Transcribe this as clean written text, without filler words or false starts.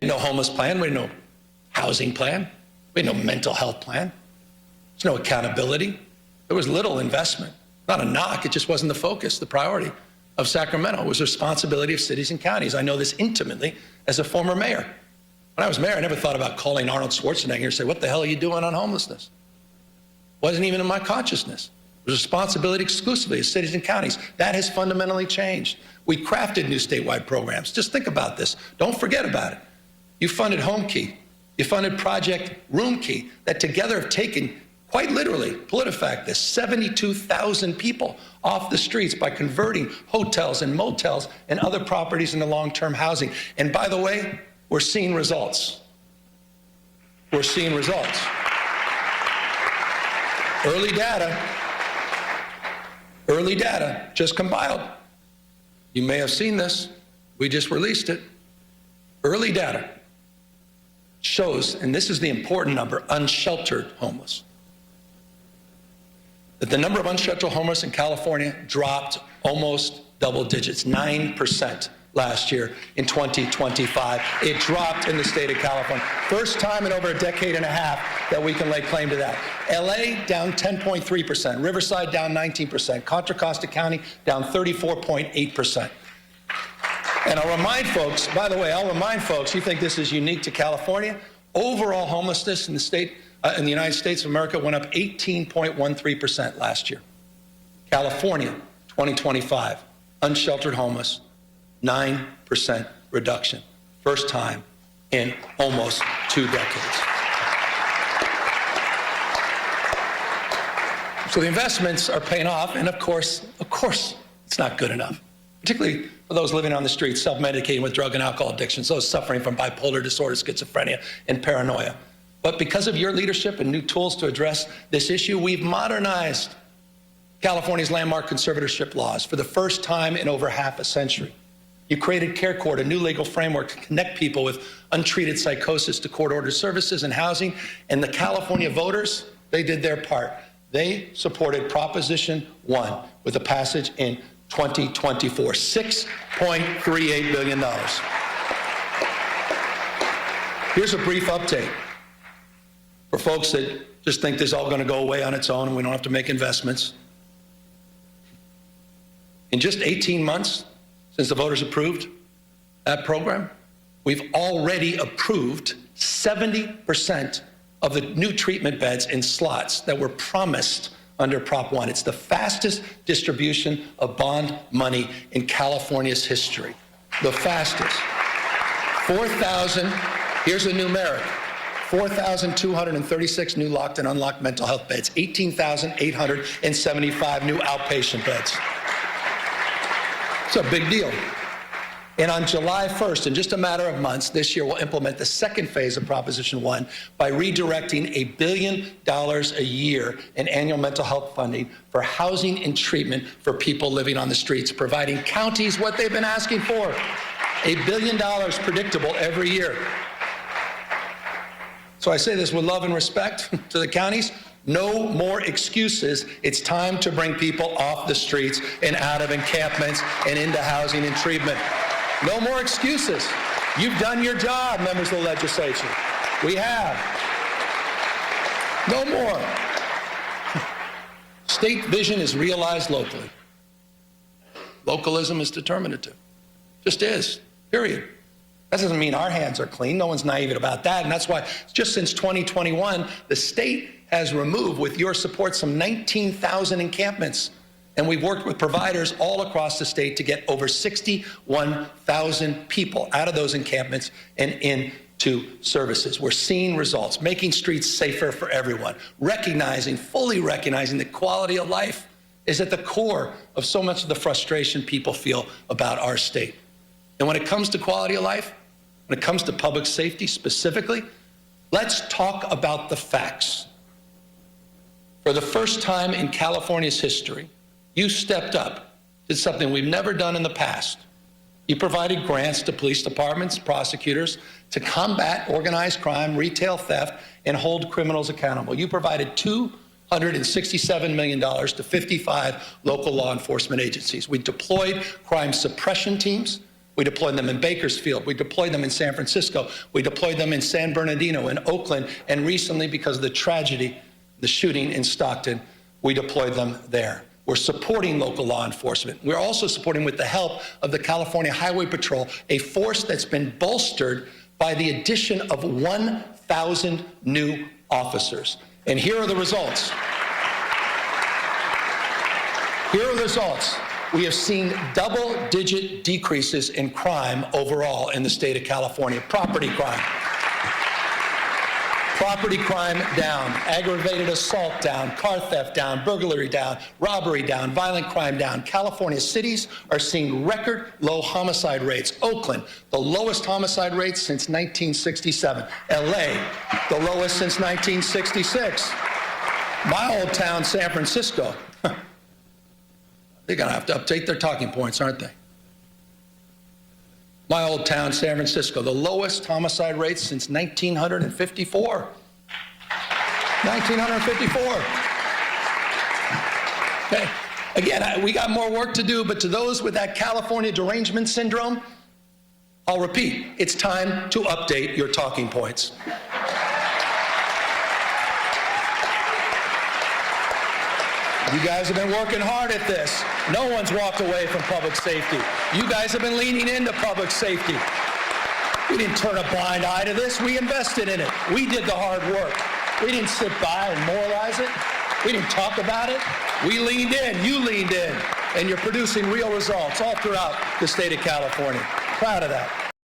We had no homeless plan. We had no housing plan. We had no mental health plan. There's no accountability. There was little investment. Not a knock. It just wasn't the focus, the priority of Sacramento. It was the responsibility of cities and counties. I know this intimately as a former mayor. When I was mayor, I never thought about calling Arnold Schwarzenegger and say, what the hell are you doing on homelessness? Wasn't even in my consciousness. It was responsibility exclusively of cities and counties. That has fundamentally changed. We crafted new statewide programs. Just think about this. Don't forget about it. You funded Home Key. You funded Project Room Key, that together have taken, quite literally, PolitiFact this, 72,000 people off the streets by converting hotels and motels and other properties into long-term housing. And by the way, we're seeing results. We're seeing results. Early data just compiled. You may have seen this. We just released it. Early data shows, and this is the important number, unsheltered homeless, that the number of unsheltered homeless in California dropped almost double digits, 9% last year in 2025. It dropped in the state of California. First time in over a decade and a half that we can lay claim to that. LA down 10.3%, Riverside down 19%, Contra Costa County down 34.8%. And I'll remind folks, by the way, you think this is unique to California? Overall homelessness in the state, in the United States of America went up 18.13% last year. California, 2025, unsheltered homeless, 9% reduction. First time in almost 2 decades. So the investments are paying off, and of course, it's not good enough, particularly for those living on the streets, self-medicating with drug and alcohol addictions, those suffering from bipolar disorder, schizophrenia, and paranoia. But because of your leadership and new tools to address this issue, we've modernized California's landmark conservatorship laws for the first time in over half a century. You created Care Court, a new legal framework to connect people with untreated psychosis to court-ordered services and housing. And the California voters, they did their part. They supported Proposition 1 with a passage in 2024, $6.38 billion. Here's a brief update for folks that just think this is all going to go away on its own and we don't have to make investments. In just 18 months since the voters approved that program, we've already approved 70% of the new treatment beds in slots that were promised under Prop 1. It's the fastest distribution of bond money in California's history. The fastest. 4,000, here's a numeric, 4,236 new locked and unlocked mental health beds, 18,875 new outpatient beds. It's a big deal. And on July 1st, in just a matter of months, this year we'll implement the second phase of Proposition 1 by redirecting $1 billion a year in annual mental health funding for housing and treatment for people living on the streets, providing counties what they've been asking for, $1 billion predictable every year. So I say this with love and respect to the counties. No more excuses. It's time to bring people off the streets and out of encampments and into housing and treatment. No more excuses. You've done your job, members of the legislature. We have. No more. State vision is realized locally. Localism is determinative. Just is, period. That doesn't mean our hands are clean. No one's naive about that. And that's why just since 2021, the state has removed, with your support, some 19,000 encampments. And we've worked with providers all across the state to get over 61,000 people out of those encampments and into services. We're seeing results, making streets safer for everyone, fully recognizing that quality of life is at the core of so much of the frustration people feel about our state. And when it comes to quality of life, when it comes to public safety specifically, let's talk about the facts. For the first time in California's history, you stepped up, did something we've never done in the past. You provided grants to police departments, prosecutors, to combat organized crime, retail theft, and hold criminals accountable. You provided $267 million to 55 local law enforcement agencies. We deployed crime suppression teams We deployed them in Bakersfield. We deployed them in San Francisco. We deployed them in San Bernardino, in Oakland, and recently, because of the tragedy, the shooting in Stockton, we deployed them there. We're supporting local law enforcement. We're also supporting, with the help of the California Highway Patrol, a force that's been bolstered by the addition of 1,000 new officers. And here are the results. Here are the results. We have seen double-digit decreases in crime overall in the state of California. Property crime. Property crime down, aggravated assault down, car theft down, burglary down, robbery down, violent crime down. California cities are seeing record low homicide rates. Oakland, the lowest homicide rates since 1967. LA, the lowest since 1966. My old town, San Francisco, they're going to have to update their talking points, aren't they? My old town, San Francisco, the lowest homicide rates since 1954. 1954. Okay. Again, we got more work to do, but to those with that California derangement syndrome, I'll repeat, it's time to update your talking points. You guys have been working hard at this. No one's walked away from public safety. You guys have been leaning into public safety. We didn't turn a blind eye to this. We invested in it. We did the hard work. We didn't sit by and moralize it. We didn't talk about it. We leaned in. You leaned in. And you're producing real results all throughout the state of California. Proud of that.